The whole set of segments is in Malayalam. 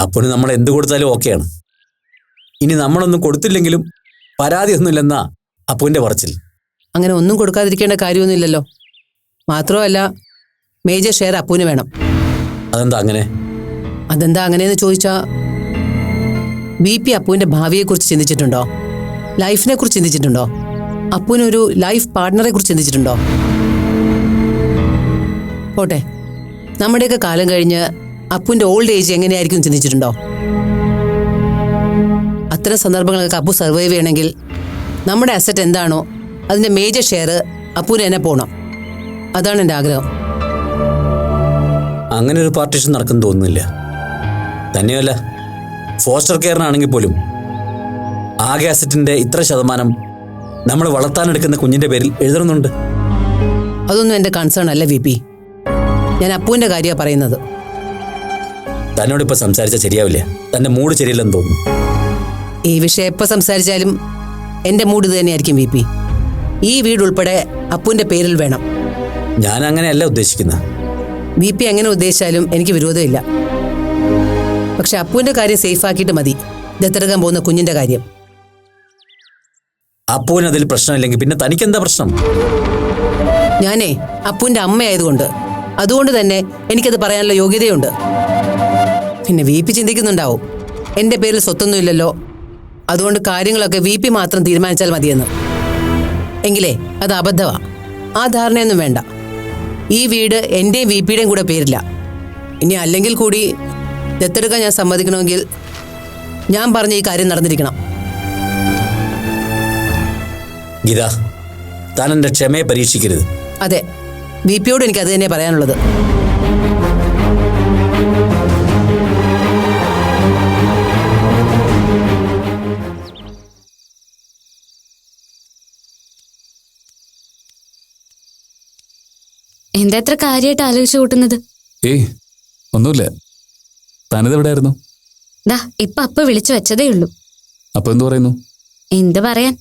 അപ്പന് നമ്മൾ എന്ത് കൊടുത്താലും ഓക്കെയാണ്. ഇനി നമ്മളൊന്നും കൊടുത്തില്ലെങ്കിലും പരാതിയൊന്നുമില്ലെന്നാ അപ്പുവിന്റെ പറച്ചിൽ. അങ്ങനെ ഒന്നും കൊടുക്കാതിരിക്കേണ്ട കാര്യമൊന്നുമില്ലല്ലോ. മാത്രമല്ല മേജർ ഷെയർ അപ്പുവിന് വേണം. അതെന്താ അങ്ങനെ? അതെന്താ അങ്ങനെയെന്ന് ചോദിച്ചാ, BP അപ്പുവിന്റെ ഭാവിയെക്കുറിച്ച് ചിന്തിച്ചിട്ടുണ്ടോ? ലൈഫിനെ കുറിച്ച് ചിന്തിച്ചിട്ടുണ്ടോ? അപ്പുവിനൊരു ലൈഫ് പാർട്ട്ണറെ കുറിച്ച് ചിന്തിച്ചിട്ടുണ്ടോ? പോട്ടെ, നമ്മുടെയൊക്കെ കാലം കഴിഞ്ഞ് അപ്പുവിന്റെ ഓൾഡ് ഏജ് എങ്ങനെയായിരിക്കും ചിന്തിച്ചിട്ടുണ്ടോ? അത്തരം സന്ദർഭങ്ങളൊക്കെ അപ്പു സർവൈവ് ചെയ്യണമെങ്കിൽ നമ്മുടെ അസറ്റ് എന്താണോ അതിന്റെ മേജർ ഷെയർ അപ്പുവിന് തന്നെ പോകണം. അതാണ് എൻ്റെ ആഗ്രഹം. അങ്ങനെ ഒരു പാർട്ടീഷൻ നടക്കുന്നു തോന്നുന്നില്ല. തന്നെയല്ല, ഫോസ്റ്റർ കെയറിനാണെങ്കിൽ പോലും ആകെ അസറ്റിന്റെ ഇത്ര ശതമാനം നമ്മൾ വളർത്താനെടുക്കുന്ന കുഞ്ഞിന്റെ പേരിൽ എഴുതണമെന്നുണ്ട്. അതൊന്നും എൻ്റെ കൺസേൺ അല്ല VP. ഞാൻ അപ്പുവിന്റെ കാര്യമാണ് പറയുന്നത്. തന്നോടിപ്പോൾ സംസാരിച്ചാൽ ശരിയാവില്ല. തന്റെ മൂഡ് ശരിയല്ലെന്ന് തോന്നുന്നു. ഈ വിഷയം എപ്പോൾ സംസാരിച്ചാലും എൻ്റെ മൂഡ് ഇത് തന്നെയായിരിക്കും VP. ഈ വീട് ഉൾപ്പെടെ അപ്പുവിന്റെ പേരിൽ വേണം. ഞാൻ അങ്ങനെയല്ല ഉദ്ദേശിക്കുന്നത്. VP എങ്ങനെ ഉദ്ദേശിച്ചാലും എനിക്ക് വിരോധമില്ല. പക്ഷെ അപ്പുവിന്റെ കാര്യം സേഫ് ആക്കിയിട്ട് മതി ദത്തെടുക്കാൻ പോകുന്ന കുഞ്ഞിന്റെ കാര്യം. അപ്പുവിന് അതിൽ പ്രശ്നമില്ലെങ്കിൽ പിന്നെ തനിക്കെന്താ പ്രശ്നം? ഞാനേ അപ്പുവിന്റെ അമ്മയായതുകൊണ്ട്, അതുകൊണ്ട് തന്നെ എനിക്കത് പറയാനുള്ള യോഗ്യതയുണ്ട്. പിന്നെ VP ചിന്തിക്കുന്നുണ്ടാവും എൻ്റെ പേരിൽ സ്വത്തൊന്നുമില്ലല്ലോ, അതുകൊണ്ട് കാര്യങ്ങളൊക്കെ VP മാത്രം തീരുമാനിച്ചാൽ മതിയെന്ന്. എങ്കിലേ അത് അബദ്ധമാണ്. ആ ധാരണയൊന്നും വേണ്ട. ഈ വീട് എൻ്റെയും VPയുടെയും കൂടെ പേരില്ല. ഇനി അല്ലെങ്കിൽ കൂടി ദത്തെടുക്കാൻ ഞാൻ സമ്മതിക്കണമെങ്കിൽ ഞാൻ പറഞ്ഞ ഈ കാര്യം നടന്നിരിക്കണം. ഗീത, താൻ എൻ്റെ ക്ഷമയെ പരീക്ഷിക്കരുത്. അതെ, VPയോട് എനിക്ക് അത് തന്നെ പറയാനുള്ളത്. എന്താ എത്ര കാര്യമായിട്ട് ആലോചിച്ചു കൂട്ടുന്നത്? ഏയ് ഒന്നുമില്ല. താനിത് എവിടെയായിരുന്നു? ദാ ഇപ്പൊ അപ്പ വിളിച്ചു വെച്ചതേ ഉള്ളൂ. അപ്പൊ എന്തു പറയുന്നു? എന്ത് പറയാൻ,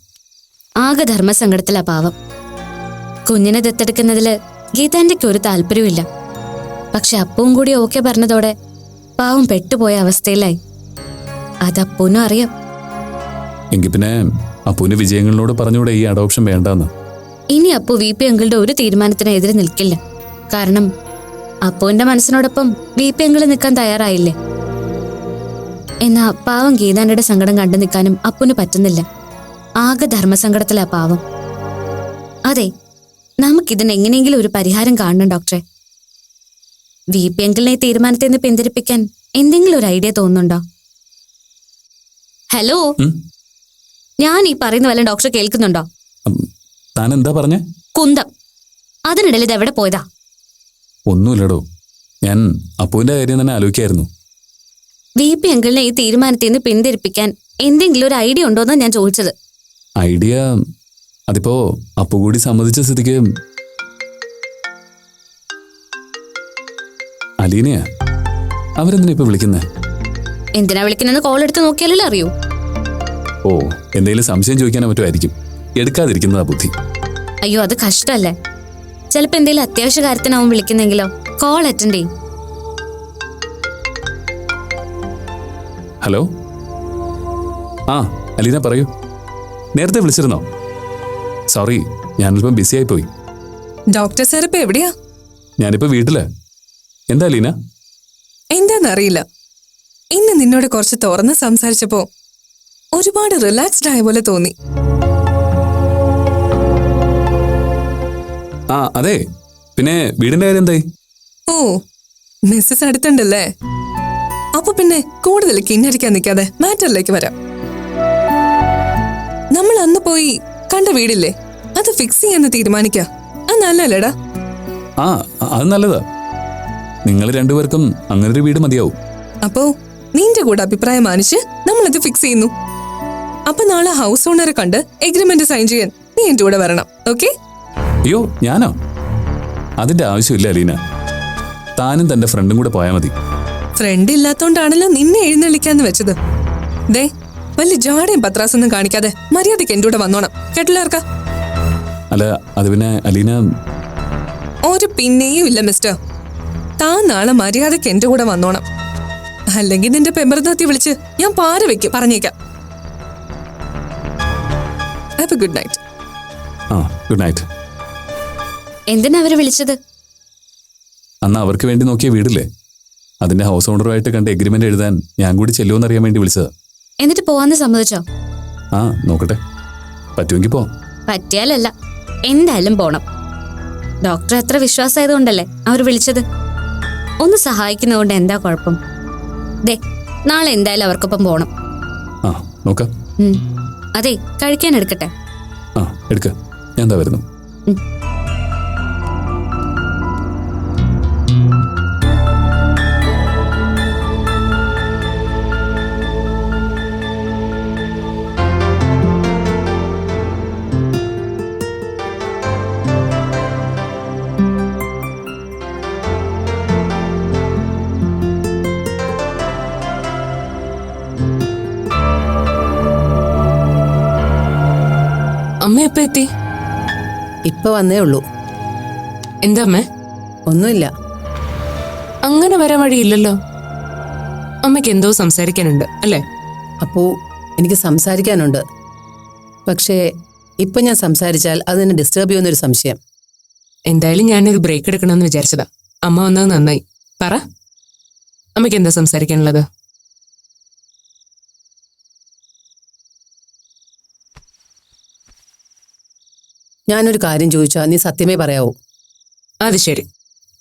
ആകെ ധർമ്മസങ്കടത്തിലാ പാവം. കുഞ്ഞിനെ ദത്തെടുക്കുന്നതില് ഗീതാന്റെക്ക് ഒരു താല്പര്യമില്ല. പക്ഷെ അപ്പവും കൂടി ഓക്കെ പറഞ്ഞതോടെ പാവം പെട്ടുപോയ അവസ്ഥയിലായി. അതപ്പൂനും അറിയാം. എങ്കിൽ പിന്നെ അപ്പൂന് വിജയങ്ങളിനോട് പറഞ്ഞുകൂടെ ഈ അഡോപ്ഷൻ വേണ്ടെന്ന്? ഇനി അപ്പു VP അങ്കിളുടെ ഒരു തീരുമാനത്തിന് എതിരെ നിൽക്കില്ല. കാരണം അപ്പുവിന്റെ മനസ്സിനോടൊപ്പം VP അങ്കിള് നിൽക്കാൻ തയ്യാറായില്ലേ. എന്നാ പാവം ഗീതാന്റെ സങ്കടം കണ്ടു നിൽക്കാനും അപ്പുന് പറ്റുന്നില്ല. ആകെ ധർമ്മസങ്കടത്തിലാ പാവം. അതെ, നമുക്കിതിന് എങ്ങനെയെങ്കിലും ഒരു പരിഹാരം കാണണം ഡോക്ടറെ. VP അങ്കിളിനെ തീരുമാനത്തിൽ നിന്ന് പിന്തിരിപ്പിക്കാൻ എന്തെങ്കിലും ഒരു ഐഡിയ തോന്നുന്നുണ്ടോ? ഹലോ, ഞാൻ ഈ പറയുന്ന വല്ല ഡോക്ടർ കേൾക്കുന്നുണ്ടോ? താൻ എന്താ പറഞ്ഞേ? കുന്തം. അതിനിടയിൽ ഇത് എവിടെ പോയതാ? ഒന്നുമില്ലടോ, ഞാൻ അപ്പുവിന്റെ കാര്യം തന്നെ ആലോചിക്കായിരുന്നു. VP അങ്കിളിനെ ഈ തീരുമാനത്തിൽ നിന്ന് പിന്തിരിപ്പിക്കാൻ എന്തെങ്കിലും ഒരു ഐഡിയ ഉണ്ടോന്നാ ഞാൻ ചോദിച്ചത്. ഐഡിയ അതിപ്പോ അപ്പു കൂടി സമ്മതിച്ച സ്ഥിതിക്ക്. അലീനയാ, അവരെന്തിനാ ഇപ്പൊ വിളിക്കുന്നേ? എന്തിനാ വിളിക്കുന്നെന്ന് കോൾ എടുത്ത് നോക്കിയാലല്ലേ അറിയൂ. ഓ, എന്തെങ്കിലും സംശയം ചോദിക്കാനോ പറ്റുമായിരിക്കും. എടുക്കാതിരിക്കുന്നതാ ബുദ്ധി. അയ്യോ, അത് കഷ്ടല്ലേ. ചിലപ്പോ എന്തെങ്കിലും അത്യാവശ്യ കാര്യത്തിനാവും വിളിക്കുന്നെങ്കിലോ കോൾ അറ്റൻഡ് ചെയ്യും. ഹലോ, ആ അലീന പറയൂ. നേരത്തെ വിളിച്ചിരുന്നോ? സോറി, ഞാനിപ്പം ബിസി ആയിപ്പോയി. ഡോക്ടർ സാർ ഇപ്പൊ എവിടെയാ? ഞാനിപ്പോ വീട്ടില്. എന്താ അലീന? എന്താന്നറിയില്ല, ഇന്ന് നിന്നോട് കുറച്ച് തുറന്ന് സംസാരിച്ചപ്പോ ഒരുപാട് റിലാക്സ്ഡ് ആയ പോലെ തോന്നി. ആ അതെ, പിന്നെ വീടിന്റെ കാര്യം എന്തായി? ഓ, മിസ്സസ് അടുത്തുണ്ടല്ലേ. അപ്പൊ പിന്നെ കൂടുതൽ കിന്നരിക്കാൻ നിൽക്കാതെ മാറ്ററിലേക്ക് വരാം. നമ്മൾ അന്ന് പോയി കണ്ട വീടില്ലേ, അത് ഫിക്സ് ചെയ്യാന്ന് തീരുമാനിക്കാം. അത് നല്ലല്ലേടാ? ആ, അത് നല്ലതാ. നിങ്ങൾ രണ്ടുപേർക്കും അങ്ങനൊരു വീട് മതിയാവും. അപ്പോ നിന്റെ കൂടെ അഭിപ്രായം മാനിച്ച് നമ്മളത് ഫിക്സ് ചെയ്യുന്നു. അപ്പൊ നാളെ ഹൗസ് ഓണറെ കണ്ട് എഗ്രിമെന്റ് സൈൻ ചെയ്യാൻ നീ എന്റെ കൂടെ വരണം. ഓക്കെ? അയ്യോ, ഞാനോ? അതിന്റെ ആവശ്യമില്ല അലീന. താനും തന്റെ ഫ്രണ്ടും കൂടെ പോയാൽ മതി. ഫ്രണ്ട് ഇല്ലാത്തോണ്ടാണല്ലോ നിന്നെ എഴുന്നള്ളിക്കാന്ന് വെച്ചത്. ദേ, വലിയ ജാടയും പത്രാസൊന്നും കാണിക്കാതെ മര്യാദയ്ക്ക് എന്റെ കൂടെ വന്നോണം. കേട്ടില്ലാർക്കാ? അല്ല, അത് പിന്നെ അലീന. ഒരു പിന്നെയും ഇല്ല മിസ്റ്റർ. താൻ നാളെ മര്യാദയ്ക്ക് എന്റെ കൂടെ വന്നോണം. അല്ലെങ്കിൽ നിന്റെ പെമ്പറന്നാത്തി വിളിച്ച് ഞാൻ പാര വെക്കും, പറഞ്ഞേക്കാം. Have A good night. ആ ഗുഡ് നൈറ്റ്. എന്തിനാ അവരെ വിളിച്ചത്? അന്ന് അവർക്ക് വേണ്ടി നോക്കിയ വീടില്ലേ, അതിന്റെ ഹൗസ് ഓണറുമായിട്ട് കണ്ട് എഗ്രിമെന്റ് എഴുതാൻ ഞാൻ കൂടി ചെല്ലുമെന്നറിയാൻ വേണ്ടി വിളിച്ചതാ. എന്നിട്ട് പോവാന്ന് സമ്മതിച്ചോ? ആ നോക്കട്ടെ, പറ്റുമെങ്കിൽ പോവാം. പറ്റിയാലല്ല, എന്തായാലും പോണം. ഡോക്ടർ എത്ര വിശ്വാസമായതുകൊണ്ടല്ലേ അവർ വിളിച്ചത്. ഒന്ന് സഹായിക്കുന്നതുകൊണ്ട് എന്താ കുഴപ്പം? ദേ, നാളെ എന്തായാലും അവർക്കൊപ്പം പോണം. ആ നോക്കാം. അതെ, കഴിക്കാൻ എടുക്കട്ടെ? ആ എടുക്ക, ഞാൻ എന്താ വരുന്നു. അമ്മ എപ്പ എത്തി? ഇപ്പൊ വന്നേ ഉള്ളൂ. എന്താ അമ്മേ? ഒന്നുമില്ല. അങ്ങനെ വരാൻ വഴിയില്ലല്ലോ. അമ്മയ്ക്ക് എന്തോ സംസാരിക്കാനുണ്ട് അല്ലേ? അപ്പോ എനിക്ക് സംസാരിക്കാനുണ്ട്. പക്ഷേ ഇപ്പൊ ഞാൻ സംസാരിച്ചാൽ അത് എന്നെ ഡിസ്റ്റർബ് ചെയ്യുന്നൊരു സംശയം. എന്തായാലും ഞാനൊരു ബ്രേക്ക് എടുക്കണമെന്ന് വിചാരിച്ചതാ. അമ്മ വന്നത് നന്നായി. പറ, അമ്മയ്ക്ക് എന്താ സംസാരിക്കാനുള്ളത്? ഞാനൊരു കാര്യം ചോദിച്ചാൽ നീ സത്യമേ പറയാവൂ? അത് ശരി.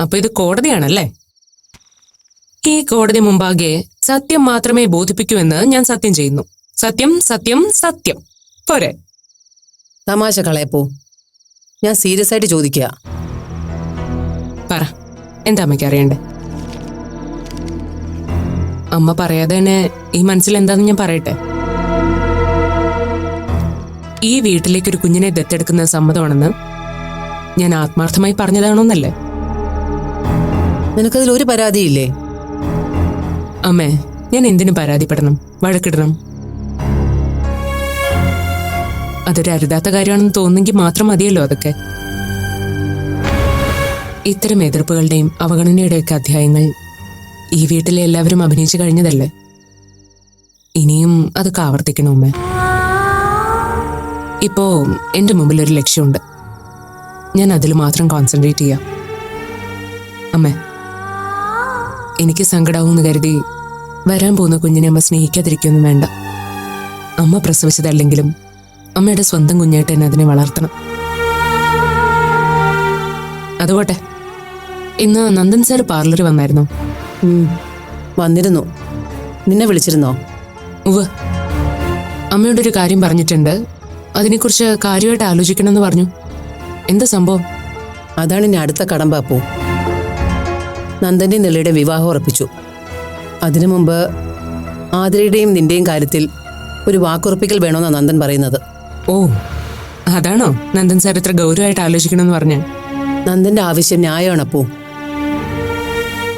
അപ്പൊ ഇത് കോടതിയാണല്ലേ? ഈ കോടതി മുമ്പാകെ സത്യം മാത്രമേ ബോധിപ്പിക്കൂ എന്ന് ഞാൻ സത്യം ചെയ്യുന്നു. സത്യം, സത്യം, സത്യം. പോരെ? തമാശ കളയപ്പോ, ഞാൻ സീരിയസ് ആയിട്ട് ചോദിക്കുക. പറ, എന്താ അമ്മയ്ക്ക് അറിയണ്ടേ? അമ്മ പറയാതെ തന്നെ ഈ മനസ്സിൽ എന്താന്ന് ഞാൻ പറയട്ടെ. ഈ വീട്ടിലേക്ക് ഒരു കുഞ്ഞിനെ ദത്തെടുക്കുന്നത് സമ്മതമാണെന്ന് ഞാൻ ആത്മാർത്ഥമായി പറഞ്ഞതാണോന്നല്ലേ? നിനക്കതിൽ ഒരു പരാതിയില്ലേ? അമ്മേ, ഞാൻ എന്തിനു പരാതിപ്പെടണം, വഴക്കിടണം? അതൊരു അരുതാത്ത കാര്യമാണെന്ന് തോന്നുന്നെങ്കിൽ മാത്രം മതിയല്ലോ അതൊക്കെ. ഇത്തരം എതിർപ്പുകളുടെയും അവഗണനയുടെയൊക്കെ അധ്യായങ്ങൾ ഈ വീട്ടിലെ എല്ലാവരും അഭിനയിച്ചു കഴിഞ്ഞതല്ലേ? ഇനിയും അതൊക്കെ ആവർത്തിക്കണം അമ്മേ. ഇപ്പോ എന്റെ മുമ്പിൽ ഒരു ലക്ഷ്യമുണ്ട്. ഞാൻ അതിൽ മാത്രം കോൺസെൻട്രേറ്റ് ചെയ്യാം. അമ്മേ, എനിക്ക് സങ്കടാവൂന്ന് കരുതി വരാൻ പോകുന്ന കുഞ്ഞിനെ അമ്മ സ്നേഹിക്കാതിരിക്കൊന്നും വേണ്ട. അമ്മ പ്രസവിച്ചതല്ലെങ്കിലും അമ്മയുടെ സ്വന്തം കുഞ്ഞായിട്ട് തന്നെ അതിനെ വളർത്തണം. അതുപോട്ടെ, ഇന്ന് നന്ദൻ സാർ പാർലറിൽ വന്നായിരുന്നോ? വന്നിരുന്നു. നിന്നെ വിളിച്ചിരുന്നോ? ഉവ്വ്. അമ്മയോടൊരു കാര്യം പറഞ്ഞിട്ടുണ്ട്. അതിനെക്കുറിച്ച് കാര്യമായിട്ട് ആലോചിക്കണമെന്ന് പറഞ്ഞു. എന്താ സംഭവം? അതാണ് ഇനി അടുത്ത കടമ്പ. അപ്പോ നന്ദന്റെയും നെല്ലിയുടെ വിവാഹം ഉറപ്പിച്ചു. അതിനു മുമ്പ് ആതിരയുടെയും നിന്റെയും കാര്യത്തിൽ ഒരു വാക്കുറപ്പിക്കൽ വേണമെന്നാണ് നന്ദൻ പറയുന്നത്. ഓ, അതാണോ നന്ദൻ സാർ ഇത്ര ഗൗരവമായിട്ട് ആലോചിക്കണമെന്ന് പറഞ്ഞ? നന്ദന്റെ ആവശ്യം ന്യായമാണ് അപ്പോ.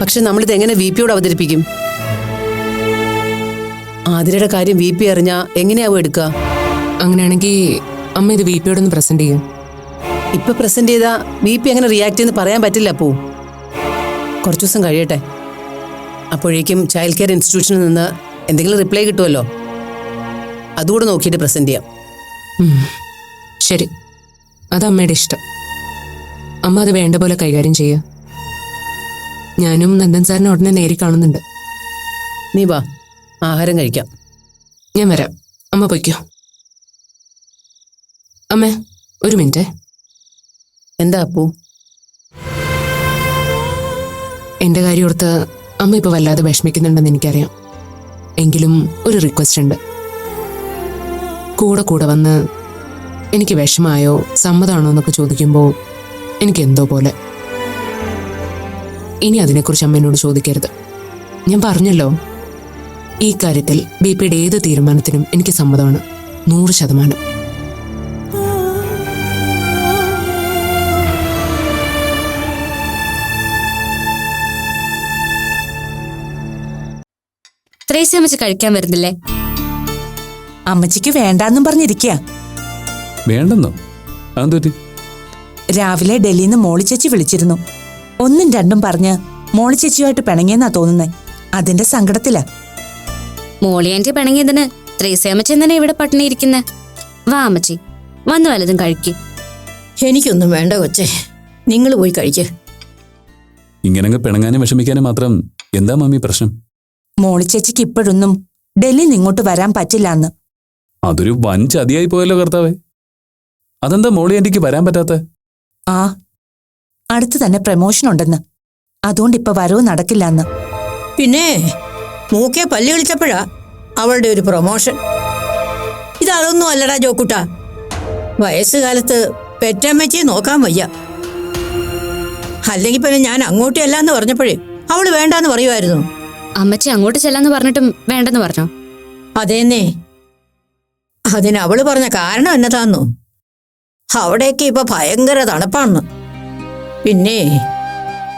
പക്ഷെ നമ്മളിത് എങ്ങനെ വി പിയോട് അവതരിപ്പിക്കും? ആതിരയുടെ കാര്യം വി പി അറിഞ്ഞാ എങ്ങനെയാവും എടുക്കുക? അങ്ങനെയാണെങ്കിൽ അമ്മ ഇത് വി പിയോടൊന്ന് പ്രസന്റ് ചെയ്യും. ഇപ്പൊ പ്രസന്റ് ചെയ്താ വി പി എങ്ങനെ റിയാക്ട് ചെയ്യുന്ന പറയാൻ പറ്റില്ല. അപ്പോ കുറച്ചു ദിവസം കഴിയട്ടെ. അപ്പോഴേക്കും ചൈൽഡ് കെയർ ഇൻസ്റ്റിറ്റ്യൂഷനിൽ നിന്ന് എന്തെങ്കിലും റിപ്ലൈ കിട്ടുമല്ലോ. അതുകൂടെ നോക്കിയിട്ട് പ്രസന്റ് ചെയ്യാം. ശരി, അത് അമ്മയുടെ ഇഷ്ടം. അമ്മ അത് വേണ്ട പോലെ കൈകാര്യം ചെയ്യുക. ഞാനും നന്ദൻ സാറിനെ ഉടനെ നേരി കാണുന്നുണ്ട്. നീ വാ, ആഹാരം കഴിക്കാം. ഞാൻ വരാം. അമ്മ പൊയ്ക്കോ. അമ്മേ, ഒരു മിനിറ്റ്. എന്താ അപ്പു? എന്റെ കാര്യം ഓർത്ത് അമ്മ ഇപ്പൊ വല്ലാതെ വിഷമിക്കുന്നുണ്ടെന്ന് എനിക്കറിയാം. എങ്കിലും ഒരു റിക്വസ്റ്റ് ഉണ്ട്. കൂടെ കൂടെ വന്ന് എനിക്ക് വിഷമായോ സമ്മതമാണോ എന്നൊക്കെ ചോദിക്കുമ്പോൾ എനിക്ക് എന്തോ പോലെ. ഇനി അതിനെക്കുറിച്ച് അമ്മ എന്നോട് ചോദിക്കരുത്. ഞാൻ പറഞ്ഞല്ലോ, ഈ കാര്യത്തിൽ ബി പിയുടെ ഏത് തീരുമാനത്തിനും എനിക്ക് സമ്മതമാണ്, 100%. ത്രേസ്യ അമ്മച്ചി കഴിക്കാൻ വരുന്നില്ലേ? അമ്മച്ചിക്ക് വേണ്ടാന്നും പറഞ്ഞിരിക്കുക. വേണ്ടെന്നോ? അതെന്തുപറ്റി? രാവിലെ ഡൽഹിയിൽ നിന്ന് മോളി ചേച്ചി വിളിച്ചിരുന്നു. ഒന്നും രണ്ടും പറഞ്ഞ് മോളി ചേച്ചിയുമായിട്ട് പിണങ്ങിയെന്നാ തോന്നുന്നേ. അതിന്റെ സങ്കടത്തിലാ. മോളിയാൻറ്റി പിണങ്ങിയതിന് ത്രേസ്യാമ്മച്ചി എന്തിനാ ഇവിടെ പട്ടിണി ഇരിക്കുന്നെ? വാ അമ്മച്ചി, വന്ന് വല്ലതും കഴിക്ക്. എനിക്കൊന്നും വേണ്ട കൊച്ചേ, നിങ്ങൾ പോയി കഴിക്ക്. ഇങ്ങനങ്ങ് പിണങ്ങാനും വിഷമിക്കാനും മാത്രം എന്താ മമ്മി പ്രശ്നം? മോളി ചേച്ചിക്ക് ഇപ്പോഴൊന്നും ഡൽഹിയിൽ ഇങ്ങോട്ട് വരാൻ പറ്റില്ലാന്ന്. അതൊരു വൻ ചതിയായി പോയല്ലോ കർത്താവേ. അതെന്താ മോളി ആന്റിക്ക് വരാൻ പറ്റാത്ത? ആ, അടുത്ത് തന്നെ പ്രമോഷൻ ഉണ്ടെന്ന്, അതുകൊണ്ട് ഇപ്പൊ വരവ് നടക്കില്ലാന്ന്. പിന്നെ മൂക്കെ പല്ല് കളിച്ചപ്പോഴാ അവളുടെ ഒരു പ്രൊമോഷൻ. ഇതൊന്നും അല്ലടാ ജോക്കുട്ട. വയസ്സുകാലത്ത് പെറ്റമ്മച്ചിയെ നോക്കാൻ വയ്യ. അല്ലെങ്കിൽ പിന്നെ ഞാൻ അങ്ങോട്ടും അല്ലാന്ന് പറഞ്ഞപ്പോഴേ അവള് വേണ്ടാന്ന് പറയുമായിരുന്നു. അമ്മച്ചി അങ്ങോട്ട് ചെല്ലാന്ന് പറഞ്ഞിട്ടും വേണ്ടെന്ന് പറഞ്ഞോ? അതേന്നേ, അതിന് അവള് പറഞ്ഞ കാരണം എന്നതാന്നോ? അവിടെയൊക്കെ ഇപ്പൊ ഭയങ്കര തണുപ്പാണെന്ന്. പിന്നെ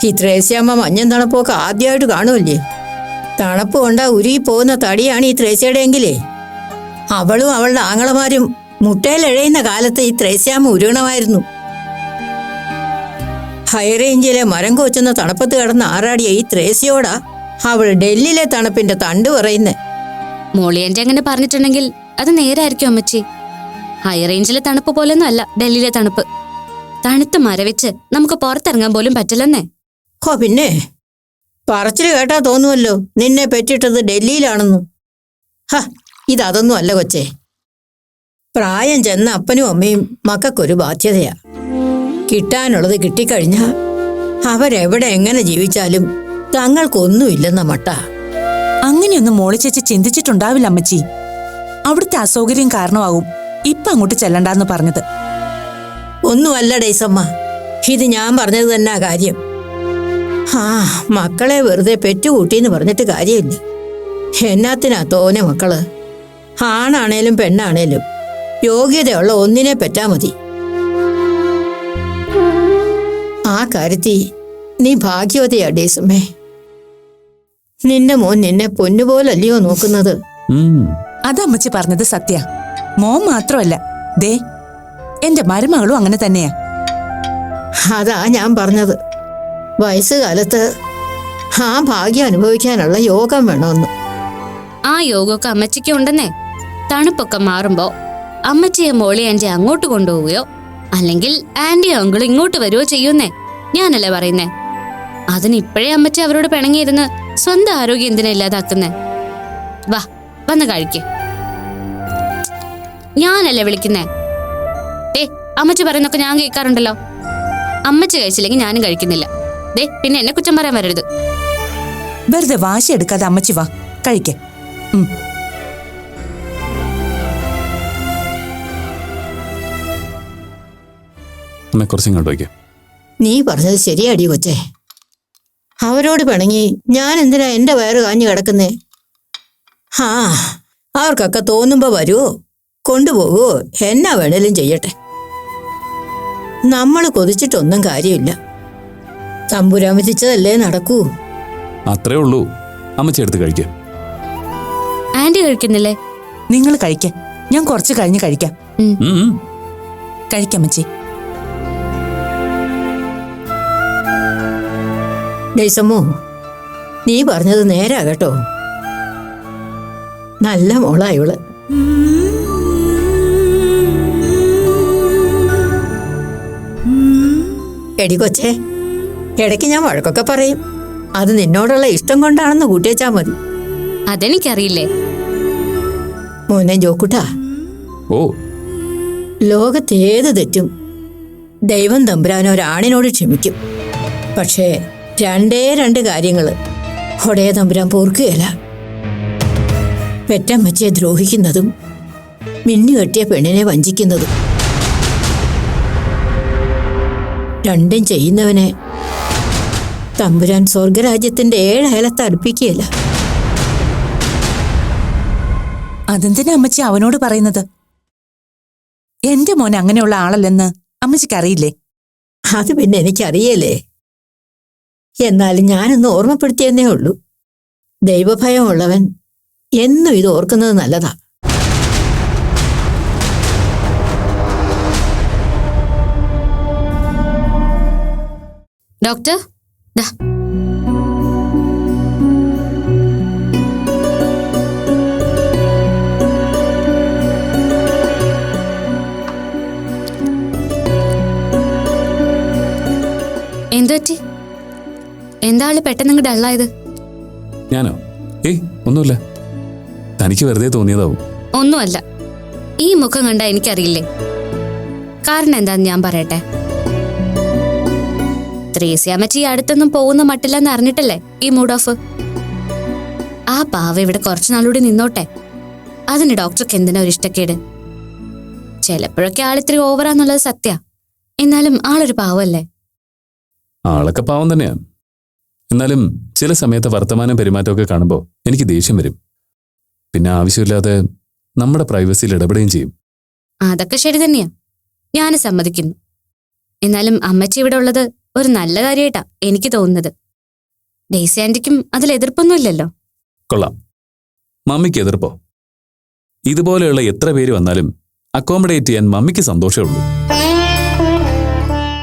ഈ ത്രേസ്യാമ്മ മഞ്ഞൻ തണുപ്പൊക്കെ ആദ്യമായിട്ട് കാണുമല്ലേ. തണുപ്പ് കൊണ്ടാ ഉരുകി പോകുന്ന തടിയാണ് ഈ ത്രേസ്യയുടെ എങ്കിലേ അവളും അവളുടെ ആങ്ങളമാരും മുട്ടയിലെഴയുന്ന കാലത്ത് ഈ ത്രേസ്യാമ്മ ഉരുകണമായിരുന്നു. ഹൈറേഞ്ചിലെ മരം കോച്ചുന്ന തണുപ്പത്ത് കിടന്ന് ആറാടിയ ഈ ത്രേസ്യയോടാ അവൾ ഡൽഹിയിലെ തണുപ്പിന്റെ തണ്ട് പറയുന്നേ. മോളിയാൻറ്റി അങ്ങനെ പറഞ്ഞിട്ടുണ്ടെങ്കിൽ അത് നേരായിരിക്കും അമ്മച്ചി. ഹൈ റേഞ്ചിലെ തണുപ്പ് പോലൊന്നും അല്ല ഡൽഹിയിലെ തണുപ്പ്. തണുത്ത് മരവിച്ച് നമുക്ക് പുറത്തിറങ്ങാൻ പോലും പറ്റില്ലെന്നേ. ഓ പിന്നെ പറച്ചില് കേട്ടാ തോന്നുമല്ലോ നിന്നെ പെറ്റിട്ടത് ഡൽഹിയിലാണെന്ന്. ഹ, ഇതൊന്നും അല്ല കൊച്ചേ. പ്രായം ചെന്ന അപ്പനും അമ്മയും മക്കൾക്കൊരു ബാധ്യതയാ. കിട്ടാനുള്ളത് കിട്ടിക്കഴിഞ്ഞാ അവരെവിടെ എങ്ങനെ ജീവിച്ചാലും തങ്ങൾക്കൊന്നുമില്ലെന്ന മട്ട. അങ്ങനെയൊന്നും മോളി ചേച്ചി ചിന്തിച്ചിട്ടുണ്ടാവില്ല അമ്മച്ചി. അവിടുത്തെ അസൗകര്യം കാരണമാകും ഇപ്പൊ അങ്ങോട്ട് ചെല്ലണ്ടെന്ന് പറഞ്ഞത്. ഒന്നുമല്ല ഡേസമ്മ, ഇത് ഞാൻ പറഞ്ഞത് തന്നെ കാര്യം. ആ, മക്കളെ വെറുതെ പെറ്റുകൂട്ടിന്ന് പറഞ്ഞിട്ട് കാര്യമില്ല. എന്നാത്തിനാ തോനെ മക്കള്? ആണാണേലും പെണ്ണാണേലും യോഗ്യതയുള്ള ഒന്നിനെ പെറ്റാ മതി. ആ കാര്യത്തിൽ നീ ഭാഗ്യവതിയാ ഡേസമ്മേ. നിന്റെ മോൻ നിന്നെ പൊന്നുപോലല്ലയോ നോക്കുന്നത്. അത് അമ്മച്ചി പറഞ്ഞത് സത്യ. മോൻ മാത്രമല്ല, ദേ എന്റെ മരുമകളും അങ്ങനെ തന്നെയാ. അതാ ഞാൻ പറഞ്ഞത്, വയസ്സുകാലത്ത് ആ ഭാഗ്യം അനുഭവിക്കാനുള്ള യോഗം വേണമെന്ന്. ആ യോഗമൊക്കെ അമ്മച്ചിക്ക് ഉണ്ടെന്നേ. തണുപ്പൊക്കെ മാറുമ്പോ അമ്മച്ചിയെ മോളിയാൻറ്റി അങ്ങോട്ട് കൊണ്ടുപോവുകയോ അല്ലെങ്കിൽ ആന്റിയോ അങ്കിളും ഇങ്ങോട്ട് വരുവോ ചെയ്യുന്നേ. ഞാനല്ലേ പറയുന്നേ. അതിന് ഇപ്പോഴേ അമ്മച്ചി അവരോട് പിണങ്ങിയിരുന്ന് സ്വന്തം ആരോഗ്യം എന്തിനാ ഇല്ലാതാക്കുന്നേ? വാ, വന്ന് കഴിക്ക്. ഞാനല്ലേ വിളിക്കുന്നേ. അമ്മച്ചി പറയുന്നൊക്കെ ഞാൻ കേൾക്കാറുണ്ടല്ലോ. അമ്മച്ചി കഴിച്ചില്ലെങ്കിൽ ഞാനും കഴിക്കുന്നില്ല. ദേ, പിന്നെ എന്നെ കുറ്റം പറയാൻ വരരുത്. വെറുതെ വാശി എടുക്കാതെ അമ്മച്ചി വാ കഴിക്കേ. അമ്മ കുറച്ചിങ്ങോട്ട് വയ്ക്കാം. നീ പറഞ്ഞത് ശരിയാടി കൊച്ചേ. അവരോട് പിണങ്ങി ഞാൻ എന്തിനാ എന്റെ വയറ് കാഞ്ഞു കിടക്കുന്നേ? ആ, അവർക്കൊക്കെ തോന്നുമ്പോ വരുവോ കൊണ്ടുപോകുവോ എന്നാ വേണേലും ചെയ്യട്ടെ. നമ്മൾ കൊതിച്ചിട്ടൊന്നും കാര്യമില്ല. തമ്പുരാൻ വിധിച്ചതല്ലേ നടക്കൂ. അത്രേ ഉള്ളൂ. അമ്മച്ചി എടുത്ത് കഴിക്കാം. ആന്റി കഴിക്കുന്നില്ലേ? നിങ്ങൾ കഴിക്ക, ഞാൻ കുറച്ച് കഴിഞ്ഞ് കഴിക്കാം. കഴിക്കാം അമ്മച്ചി. ഡേസമ്മോ, നീ പറഞ്ഞത് നേരാ കേട്ടോ. നല്ല മോളാ ഇവള്. എടി കൊച്ചേ, ഇടയ്ക്ക് ഞാൻ വഴക്കൊക്കെ പറയും. അത് നിന്നോടുള്ള ഇഷ്ടം കൊണ്ടാണെന്ന് കൂട്ടിവെച്ചാ മതി. അതെനിക്കറിയില്ലേ. മോനെ ജോക്കുട്ടാ, ഓ, ലോകത്ത് ഏത് തെറ്റും ദൈവം തമ്പുരാൻ ഒരാണിനോട് ക്ഷമിക്കും. പക്ഷേ രണ്ട് കാര്യങ്ങള് ഒടേ തമ്പുരാൻ പൊറുക്കുകയില്ല. പെറ്റമ്മച്ചിയെ ദ്രോഹിക്കുന്നതും മിന്നുകെട്ടിയ പെണ്ണിനെ വഞ്ചിക്കുന്നതും. രണ്ടും ചെയ്യുന്നവനെ തമ്പുരാൻ സ്വർഗരാജ്യത്തിന്റെ 7 അയലത്ത് അടുപ്പിക്കുകയില്ല. അതെന്തിനാ അമ്മച്ചി അവനോട് പറയുന്നത്? എന്റെ മോൻ അങ്ങനെയുള്ള ആളല്ലെന്ന് അമ്മച്ചിക്കറിയില്ലേ? അത് പിന്നെ എനിക്കറിയല്ലേ. എന്നാലും ഞാനൊന്ന് ഓർമ്മപ്പെടുത്തിയെന്നേ ഉള്ളൂ. ദൈവഭയമുള്ളവൻ എന്നും ഇത് ഓർക്കുന്നത് നല്ലതാ. ഡോക്ടർ, ദാ പറ്റി? എന്താ ആള് പെട്ടെന്ന് ഇങ്ങ് ഡള്ളായത്? ഞാനോ? ഏയ് ഒന്നുമില്ല. തനിക്ക് വെറുതെ തോന്നിയതാവും. ഒന്നുമല്ല. ഈ മുഖം കണ്ടാ എനിക്കറിയില്ലേ. കാരണം എന്താന്ന് ഞാൻ പറയട്ടെ. ത്രേസ്യാമ്മച്ചി അടുത്തൊന്നും പോകുന്ന മട്ടില്ലെന്ന് അറിഞ്ഞിട്ടല്ലേ ഈ മൂഡ് ഓഫ്. ആ പാവ ഇവിടെ കുറച്ചു നാളൂടെ നിന്നോട്ടെ. അതിന് ഡോക്ടർക്ക് എന്തിനാ ഒരു ഇഷ്ടക്കേട്? ചിലപ്പോഴൊക്കെ ആളിത്തിരി ഓവറാന്നുള്ളത് സത്യ. എന്നാലും ആളൊരു പാവല്ലേ? ആളൊക്കെ പാവം തന്നെയാണ്. എന്നാലും ചില സമയത്ത് വർത്തമാനം പെരുമാറ്റമൊക്കെ കാണുമ്പോൾ എനിക്ക് ദേഷ്യം വരും. പിന്നെ ആവശ്യമില്ലാതെ നമ്മുടെ പ്രൈവസിയിൽ ഇടപെടുകയും ചെയ്യും. അതൊക്കെ ശരി തന്നെയാ, ഞാൻ സമ്മതിക്കുന്നു. എന്നാലും അമ്മച്ചി ഇവിടെ ഉള്ളത് ഒരു നല്ല കാര്യമായിട്ടാ എനിക്ക് തോന്നുന്നത്. ഡെയ്സി ആന്റിക്കും അതിൽ എതിർപ്പൊന്നുമില്ലല്ലോ. കൊള്ളാം. മമ്മിക്ക് എതിർപ്പോ? ഇതുപോലെയുള്ള എത്ര പേര് വന്നാലും അക്കോമഡേറ്റ് ചെയ്യാൻ മമ്മിക്ക് സന്തോഷമുള്ളൂ.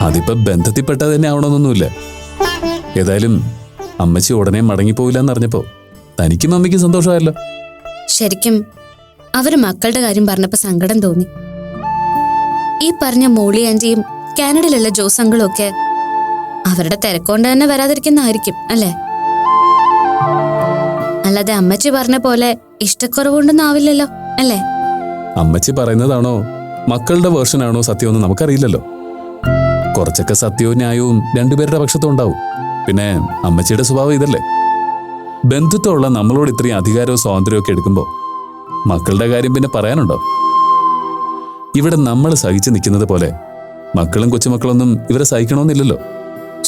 അതിപ്പോ ബന്ധത്തിൽപ്പെട്ടത് തന്നെ ആവണമെന്നൊന്നുമില്ല. ഏതായാലും അമ്മച്ചി ഉടനെ മടങ്ങിപ്പോയില്ലെന്നറിഞ്ഞപ്പോ തനിക്കും മമ്മിക്കും സന്തോഷമായല്ലോ. ശരിക്കും അവര് മക്കളുടെ കാര്യം പറഞ്ഞപ്പോ സങ്കടം തോന്നി. ഈ പറഞ്ഞ മോളി ആന്റിയും കാനഡയിലുള്ള ജോസ് അങ്കിളും ഒക്കെ അവരുടെ തിരക്കൊണ്ട് തന്നെ വരാതിരിക്കുന്നതായിരിക്കും അല്ലേ? അല്ലാതെ അമ്മച്ചി പറഞ്ഞ പോലെ ഇഷ്ടക്കുറവുകൊണ്ടൊന്നും ആവില്ലല്ലോ അല്ലേ? അമ്മച്ചി പറയുന്നതാണോ മക്കളുടെ വേർഷനാണോ സത്യമെന്ന് നമുക്കറിയില്ലല്ലോ. കുറച്ചൊക്കെ സത്യവും ന്യായവും രണ്ടുപേരുടെ പക്ഷത്തും ഉണ്ടാവും. പിന്നെ അമ്മച്ചിയുടെ സ്വഭാവം ഇതല്ലേ. ബന്ധുത്വമുള്ള നമ്മളോട് ഇത്രയും അധികാരവും സ്വാതന്ത്ര്യവും ഒക്കെ എടുക്കുമ്പോൾ മക്കളുടെ കാര്യം പിന്നെ പറയാനുണ്ടോ? ഇവിടെ നമ്മൾ സഹിച്ചു നിൽക്കുന്നത് പോലെ മക്കളും കൊച്ചുമക്കളൊന്നും ഇവരെ സഹിക്കണമെന്നില്ലല്ലോ.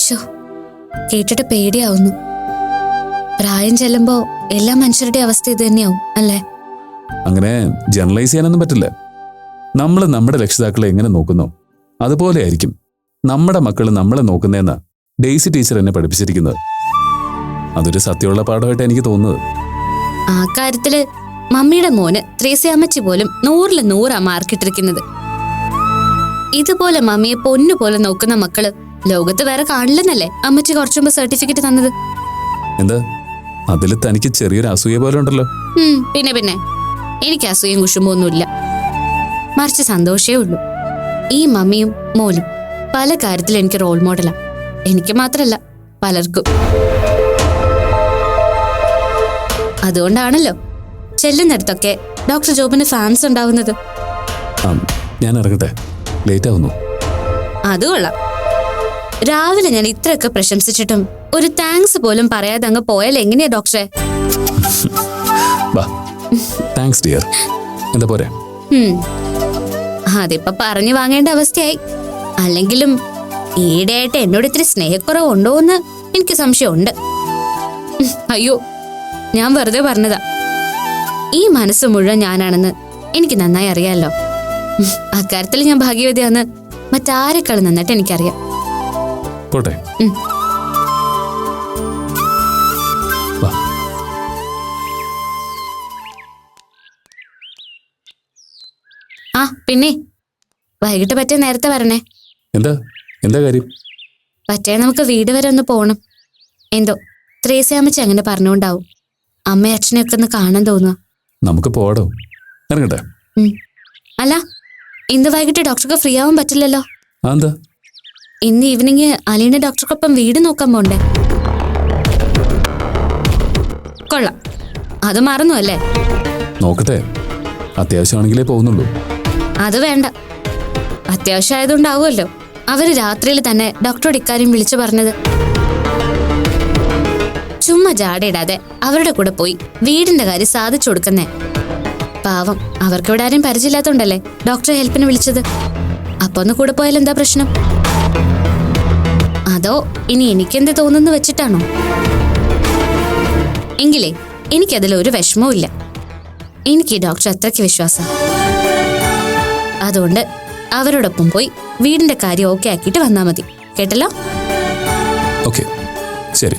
ശോ, കേട്ടിട്ട് പേടിയാവുന്നു. പ്രായം ചെല്ലുമ്പോ എല്ലാ മനുഷ്യരുടെ അവസ്ഥ ഇത് തന്നെയാവും അല്ലേ? അങ്ങനെ ജനറലൈസ് ചെയ്യാനൊന്നും പറ്റില്ല. നമ്മൾ നമ്മുടെ രക്ഷിതാക്കളെ എങ്ങനെ നോക്കുന്നോ അതുപോലെ ആയിരിക്കും നമ്മുടെ മക്കൾ നമ്മളെ നോക്കുന്നതെന്നാ ഡെയ്സി ടീച്ചർ എന്നെ പഠിപ്പിച്ചിരിക്കുന്നത്. അതൊരു സത്യമുള്ള പാഠമായിട്ട് എനിക്ക് തോന്നുന്നത്. ആ കാര്യത്തില് മമ്മിയുടെ മോന് ത്രേസ്യാമ്മച്ചി പോലും 100-ൽ 100 മാർക്കിട്ടിരിക്കുന്നത്. ഇതുപോലെ മമ്മിയെ പൊന്നുപോലെ നോക്കുന്ന മക്കള് ലോകത്ത് വേറെ കാണില്ലെന്നല്ലേ അമ്മച്ചി കുറച്ചു മുമ്പ് സർട്ടിഫിക്കറ്റ് തന്നത്? എന്താ അതിൽ തനിക്ക് ചെറിയൊരു അസൂയ പോലെ ഉണ്ടല്ലോ? പിന്നെ പിന്നെ എനിക്ക് അസൂയം കുശുമ്പൊന്നുമില്ല. മറിച്ച് സന്തോഷേ ഉള്ളൂ. ഈ മമ്മിയും മോനും പല കാര്യത്തിലും എനിക്ക് റോൾ മോഡലാ. എനിക്ക് മാത്രല്ല, പലർക്കും. അതുകൊണ്ടാണല്ലോ ചെല്ലുന്നിടത്തൊക്കെ ഡോക്ടർ ജോബിന് ഫാൻസ് ഉണ്ടാവുന്നത്. ഞാൻ ഇറങ്ങട്ടെ, ലേറ്റ് ആവുന്നു. അത് കൊള്ളാം. രാവിലെ ഞാൻ ഇത്രയൊക്കെ പ്രശംസിച്ചിട്ടും ഒരു താങ്ക്സ് പോലും പറയാതെ അങ്ങ് പോയാൽ എങ്ങനെയാ ഡോക്ടറെ? Thanks dear. എന്താ പോരെ? അതിപ്പോ പറഞ്ഞു വാങ്ങേണ്ട അവസ്ഥയായി. അല്ലെങ്കിലും ഈയിടെയായിട്ട് എന്നോട് ഇത്തിരി സ്നേഹക്കുറവുണ്ടോ എന്ന് എനിക്ക് സംശയമുണ്ട്. അയ്യോ, ഞാൻ വെറുതെ പറഞ്ഞതാ. ഈ മനസ്സ് മുഴുവൻ ഞാനാണെന്ന് എനിക്ക് നന്നായി അറിയാലോ. അക്കാര്യത്തിൽ ഞാൻ ഭാഗ്യവതിയാന്ന് മറ്റാരെക്കാളും നന്നായിട്ട് എനിക്കറിയാം. പോട്ടെ. ആ പിന്നെ വൈകിട്ട് പറ്റിയ നേരത്തെ വരണേ. എന്താ എന്താ കാര്യം? പറ്റേ നമുക്ക് വീട് വരെ ഒന്ന് പോണം. എന്തോ ത്രേസ്യാമ്മച്ചി അങ്ങനെ പറഞ്ഞുകൊണ്ടാവും അമ്മയും അച്ഛനെയൊക്കെ ഒന്ന് കാണാൻ തോന്നുക. നമുക്ക് പോടോ, ഇറങ്ങട്ടെ. അല്ല, ഇന്ന് വൈകിട്ട് ഡോക്ടർക്ക് ഫ്രീ ആവാൻ പറ്റില്ലല്ലോ. എന്താ? ഇന്ന് ഈവനിങ് അലീന ഡോക്ടർക്കൊപ്പം വീട് നോക്കാൻ പോണ്ടേ? കൊള്ളാം, അത് മറന്നു അല്ലേ? നോക്കട്ടെ, അത്യാവശ്യമാണെങ്കിലേ പോകുന്നുള്ളൂ. അത് വേണ്ട. അത്യാവശ്യമായതുകൊണ്ടാവുമല്ലോ അവര് രാത്രിയിൽ തന്നെ ഡോക്ടറോട് ഇക്കാര്യം വിളിച്ചു പറഞ്ഞത്. ചുമ്മാ ജാടയിടാതെ അവരുടെ കൂടെ പോയി വീടിന്റെ കാര്യം സാധിച്ചു കൊടുക്കുന്നേ. പാവം, അവർക്കിവിടെ ആരും പരിചയമില്ലാത്തോണ്ടല്ലേ ഡോക്ടറെ ഹെൽപ്പിന് വിളിച്ചത്. അപ്പൊ ഒന്ന് കൂടെ പോയാൽ എന്താ പ്രശ്നം? അതോ ഇനി എനിക്കെന്ത് തോന്നുന്നു വെച്ചിട്ടാണോ? എങ്കിലേ എനിക്കതിലൊരു വിഷമവും ഇല്ല. എനിക്ക് ഈ ഡോക്ടർ അത്രയ്ക്ക് വിശ്വാസം. അതുകൊണ്ട് അവരോടൊപ്പം പോയി വീടിന്റെ കാര്യം ഓക്കെ ആക്കിയിട്ട് വന്നാ മതി. കേട്ടല്ലോ? ഓക്കെ, ശരി.